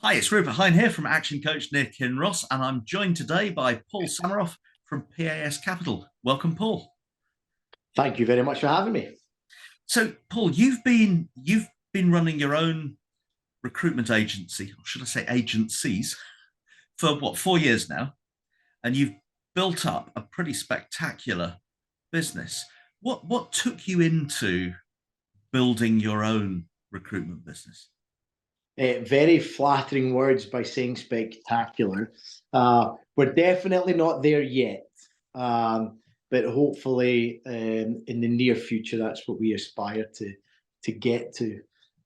Hi, it's Rupert Hine here from Action Coach Nick Kinross, and I'm joined today by Paul Sammeroff from PAS Capital. Welcome, Paul. Thank you very much for having me. So, Paul, you've been running your own recruitment agency, or should I say agencies, for what, 4 years now, and you've built up a pretty spectacular business. What took you into building your own recruitment business? Very flattering words by saying spectacular. We're definitely not there yet, but hopefully in the near future, that's what we aspire to get to.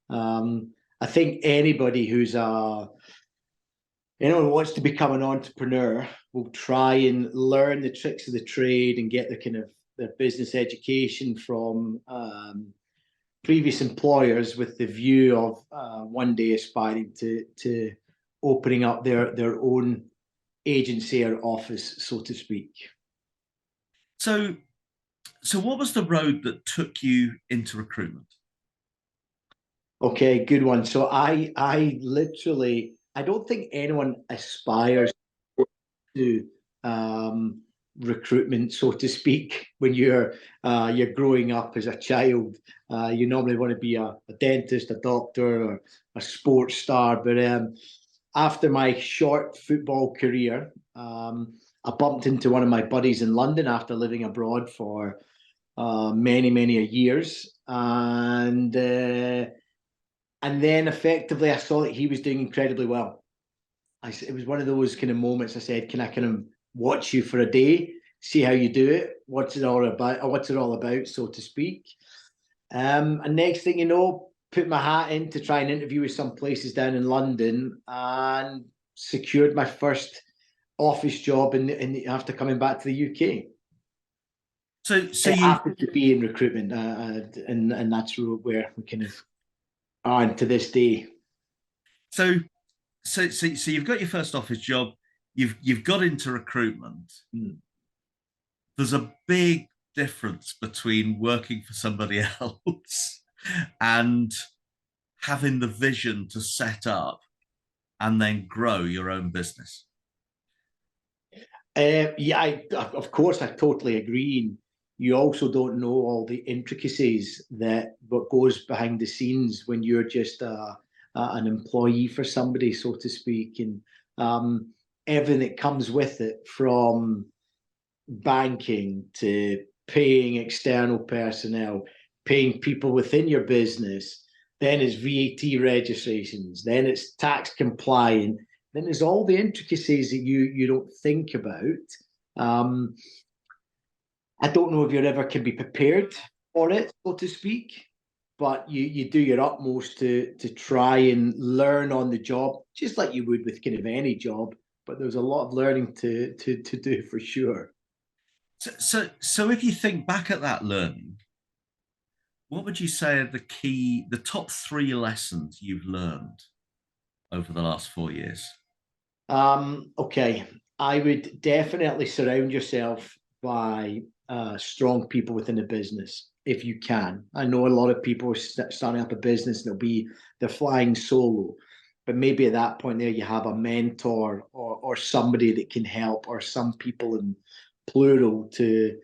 I think anybody who's anyone who wants to become an entrepreneur will try and learn the tricks of the trade and get the kind of their business education from previous employers with the view of one day aspiring to opening up their own agency or office, so to speak. So, so what was the road that took you into recruitment? Okay, good one. So I literally I don't think anyone aspires to recruitment, so to speak, when you're growing up as a child. You normally want to be a dentist, a doctor, or a sports star. But after my short football career, I bumped into one of my buddies in London after living abroad for many years, and then effectively I saw that he was doing incredibly well. It was one of those kind of moments. I said, "Can I kind of watch you for a day, see how you do it? What's it all about? What's it all about, so to speak?" And next thing you know, put my hat in to try and interview with some places down in London, and secured my first office job after coming back to the UK. So It you happened to be in recruitment, and that's where we kind of are to this day. so so you've got your first office job, you've got into recruitment. Mm. There's a big difference between working for somebody else and having the vision to set up and then grow your own business. Yeah, of course, I totally agree. You also don't know all the intricacies that what goes behind the scenes when you're just an employee for somebody, so to speak, and um, everything that comes with it, from banking to paying external personnel, paying people within your business. Then it's VAT registrations. Then it's tax compliant. Then there's all the intricacies that you don't think about. Um, I don't know if you ever can be prepared for it, so to speak, but you do your utmost to try and learn on the job, just like you would with kind of any job. But there's a lot of learning to do for sure. So if you think back at that learning, what would you say are the top three lessons you've learned over the last 4 years? Okay, I would definitely surround yourself by strong people within the business if you can. I know a lot of people are starting up a business and they're flying solo, but maybe at that point there you have a mentor or somebody that can help, or some people in plural to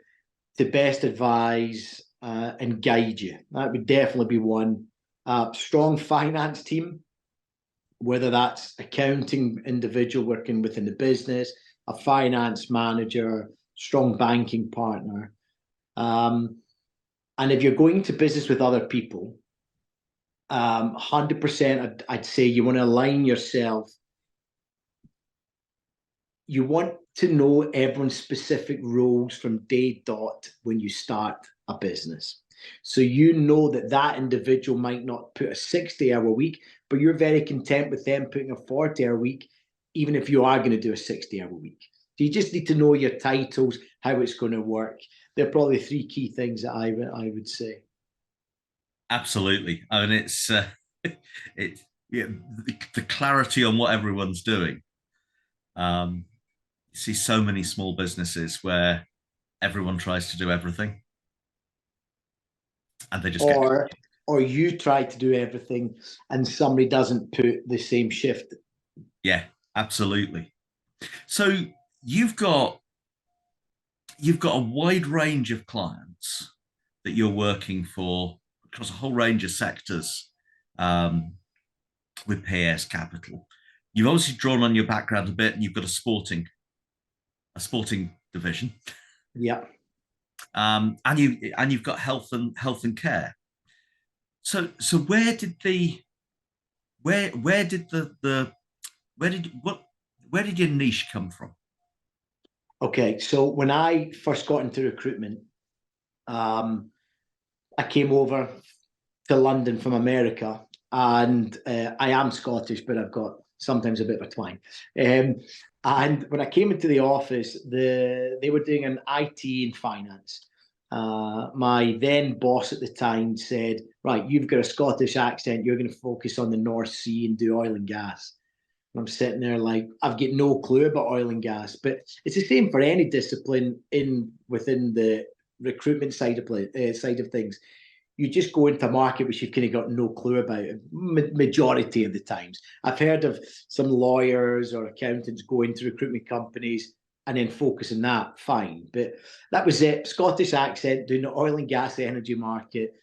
best advise and guide you. That would definitely be one. Strong finance team, whether that's accounting individual working within the business, a finance manager, strong banking partner. Um, and if you're going to business with other people, 100%, I'd say you want to align yourself. You want to know everyone's specific roles from day dot when you start a business. So you know that that individual might not put a 60-hour week, but you're very content with them putting a 40-hour week, even if you are going to do a 60-hour week. So you just need to know your titles, how it's going to work. They're probably three key things that I would say. Absolutely. I mean, it's it yeah, the clarity on what everyone's doing. Um, you see so many small businesses where everyone tries to do everything and they just get Or or you try to do everything and somebody doesn't put the same shift. Yeah, absolutely. So you've got you've got a wide range of clients that you're working for across a whole range of sectors um, with PS Capital. You've obviously drawn on your background a bit, and you've got a sporting division, Yeah. and you've got health and care. So where did the where did what where did your niche come from? Okay. So when I first got into recruitment, um, I came over to London from America, and I am Scottish, but I've got sometimes a bit of a twang. Um, and when I came into the office, they were doing an IT and finance. My then boss at the time said, "Right, you've got a Scottish accent. You're going to focus on the North Sea and do oil and gas." And I'm sitting there like I've got no clue about oil and gas, but it's the same for any discipline in within the recruitment side of things. You just go into a market which you've kind of got no clue about majority of the times. I've heard of some lawyers or accountants go into recruitment companies and then focus on that, fine. But that was it. Scottish accent, doing the oil and gas energy market,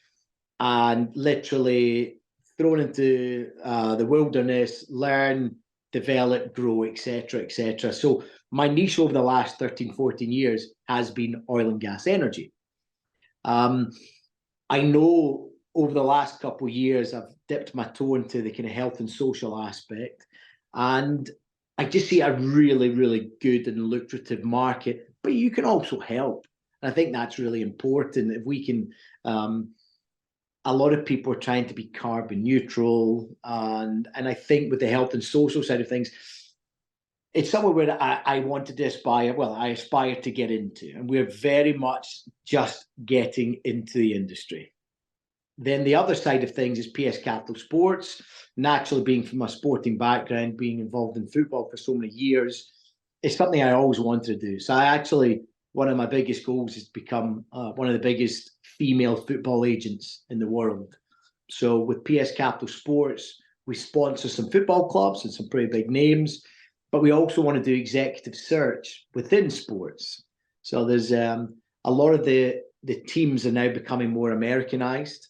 and literally thrown into the wilderness, learn, develop, grow, etc., etc. So my niche over the last 13, 14 years has been oil and gas energy. Um, I know over the last couple of years, I've dipped my toe into the kind of health and social aspect. And I just see a really, really good and lucrative market, but you can also help. And I think that's really important. If we can, a lot of people are trying to be carbon neutral. And I think with the health and social side of things, it's somewhere where I wanted to aspire. Well, I aspire to get into, and we're very much just getting into the industry. Then the other side of things is PS Capital Sports. Naturally, being from a sporting background, being involved in football for so many years, it's something I always wanted to do. So I actually, one of my biggest goals is to become one of the biggest female football agents in the world. So with PS Capital Sports, we sponsor some football clubs and some pretty big names, but we also want to do executive search within sports. So there's a lot of the teams are now becoming more Americanized,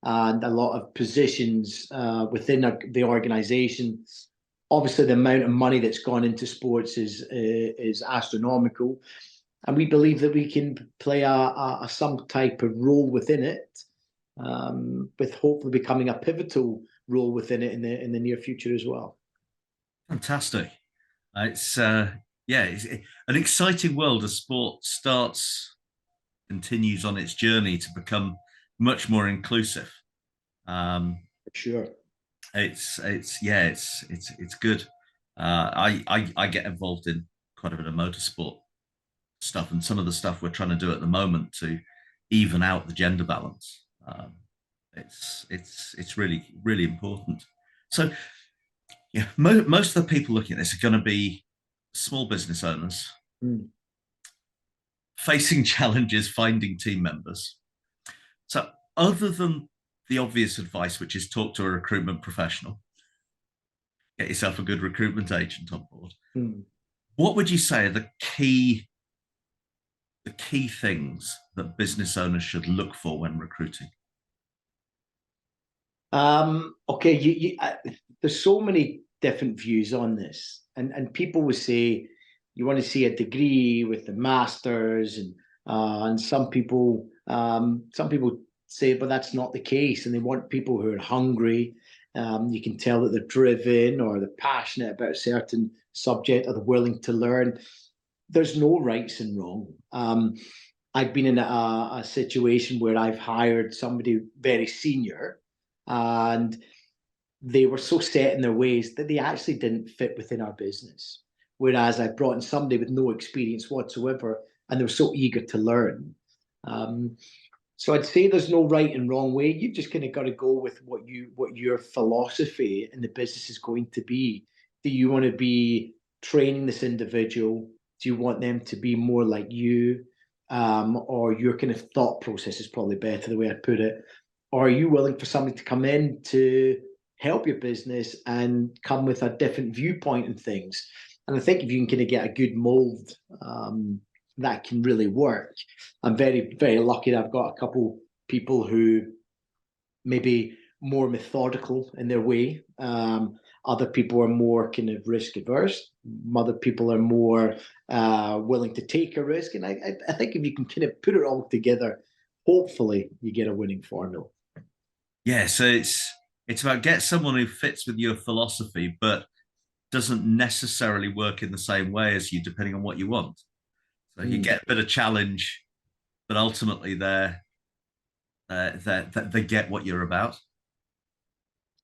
and a lot of positions within the organization. Obviously, the amount of money that's gone into sports is astronomical, and we believe that we can play a some type of role within it, with hopefully becoming a pivotal role within it in the near future as well. Fantastic. It's yeah, it's an exciting world as sport continues on its journey to become much more inclusive. Um, For sure. it's yeah, it's good. I get involved in quite a bit of motorsport stuff, and some of the stuff we're trying to do at the moment to even out the gender balance. It's really important. So yeah, most of the people looking at this are going to be small business owners Mm. facing challenges finding team members. So, other than the obvious advice, which is talk to a recruitment professional, get yourself a good recruitment agent on board, Mm. what would you say are the key things that business owners should look for when recruiting? Okay, there's so many different views on this, and people will say you want to see a degree with the masters, and some people say, but that's not the case, and they want people who are hungry. You can tell that they're driven or they're passionate about a certain subject or they're willing to learn. There's no rights and wrong. I've been in a situation where I've hired somebody very senior, and they were so set in their ways that they actually didn't fit within our business. Whereas I brought in somebody with no experience whatsoever, and they were so eager to learn. Um, so I'd say there's no right and wrong way. You've just kind of got to go with what your philosophy in the business is going to be. Do you want to be training this individual? Do you want them to be more like you? Or your kind of thought process is probably better the way I put it. Or are you willing for somebody to come in to help your business and come with a different viewpoint on things. And I think if you can kind of get a good mold, that can really work. I'm very, very lucky that I've got a couple people who maybe more methodical in their way. Other people are more kind of risk averse. Other people are more willing to take a risk. And I think if you can kind of put it all together, hopefully you get a winning formula. Yeah, so it's about get someone who fits with your philosophy, but doesn't necessarily work in the same way as you, depending on what you want. So you Mm, get a bit of challenge, but ultimately they get what you're about.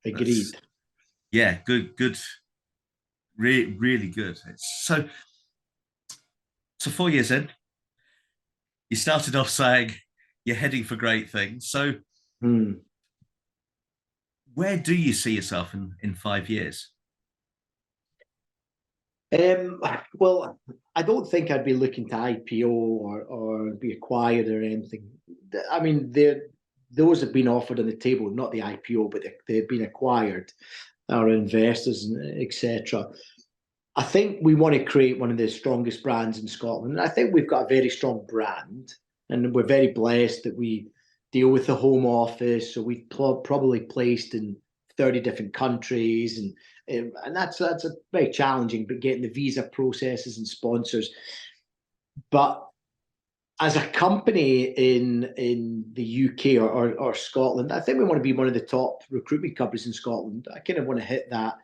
That's agreed. yeah, good, really good. So 4 years in, you started off saying you're heading for great things. So Mm. where do you see yourself in 5 years? Um, well, I don't think I'd be looking to IPO or be acquired or anything. I mean, those have been offered on the table, not the IPO, but they've been acquired, our investors, etc. I think we want to create one of the strongest brands in Scotland. And I think we've got a very strong brand, and we're very blessed that we deal with the Home Office. So we've probably placed in 30 different countries, and that's a very challenging. But getting the visa processes and sponsors, but as a company in the UK or Scotland, I think we want to be one of the top recruitment companies in Scotland. I kind of want to hit that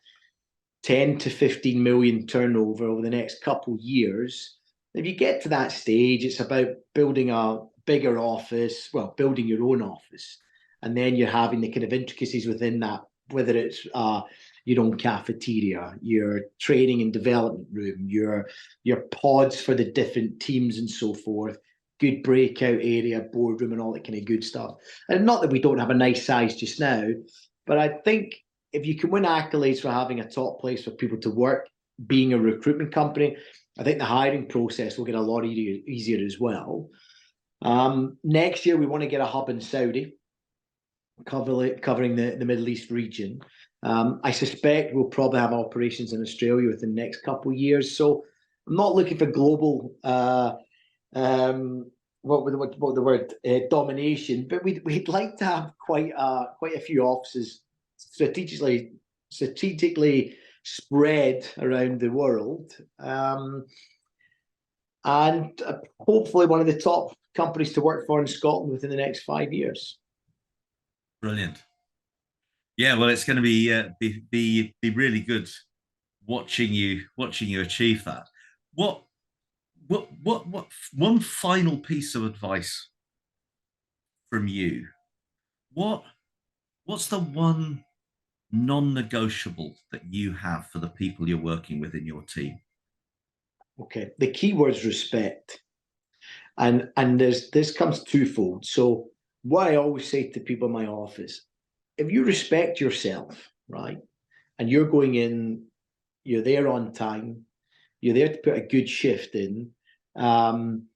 10 to 15 million turnover over the next couple of years. If you get to that stage, it's about building a bigger office, well, building your own office. And then you're having the kind of intricacies within that, whether it's your own cafeteria, your training and development room, your pods for the different teams and so forth, good breakout area, boardroom, and all that kind of good stuff. And not that we don't have a nice size just now, but I think if you can win accolades for having a top place for people to work, being a recruitment company, I think the hiring process will get a lot easier as well. Next year, we want to get a hub in Saudi, covering the Middle East region. I suspect we'll probably have operations in Australia within the next couple of years. So I'm not looking for global what the word domination, but we'd like to have quite a few offices strategically spread around the world, and hopefully one of the top companies to work for in Scotland within the next 5 years. Brilliant. Yeah, well, it's going to be really good watching you achieve that. What what one final piece of advice from you? What what's the one non-negotiable that you have for the people you're working with in your team? Okay, the key word is respect, and this comes twofold. So what I always say to people in my office, if you respect yourself, right, and you're going in, you're there on time, you're there to put a good shift in, um,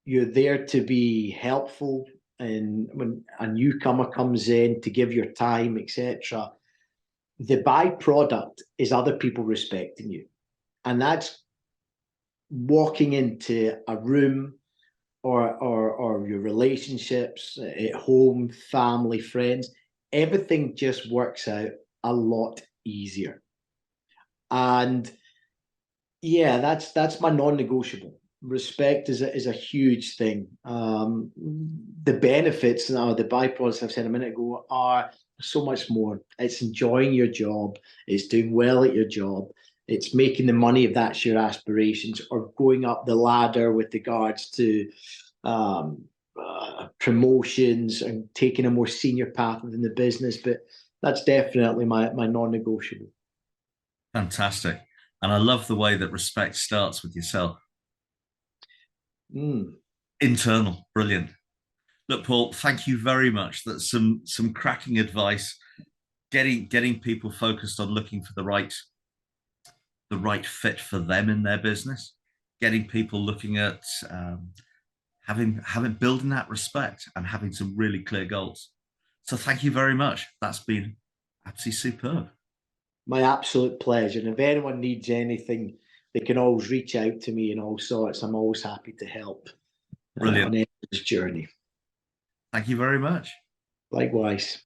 you're there to be helpful, and when a newcomer comes in to give your time, etc., the byproduct is other people respecting you, and that's walking into a room or your relationships at home, family, friends, everything just works out a lot easier. And yeah, that's my non-negotiable. Respect is a huge thing. The benefits or the byproducts I've said a minute ago are so much more. It's enjoying your job. It's doing well at your job. It's making the money if that's your aspirations, or going up the ladder with regards to promotions and taking a more senior path within the business. But that's definitely my non-negotiable. Fantastic. And I love the way that respect starts with yourself. Mm. Internal, brilliant. Look, Paul, thank you very much. That's some cracking advice. Getting people focused on looking for the right fit for them in their business. Getting people looking at having building that respect and having some really clear goals. So thank you very much. That's been Absolutely superb. My absolute pleasure. And if anyone needs anything, they can always reach out to me in all sorts. I'm always happy to help on Brilliant. anyone's journey. Thank you very much. Likewise.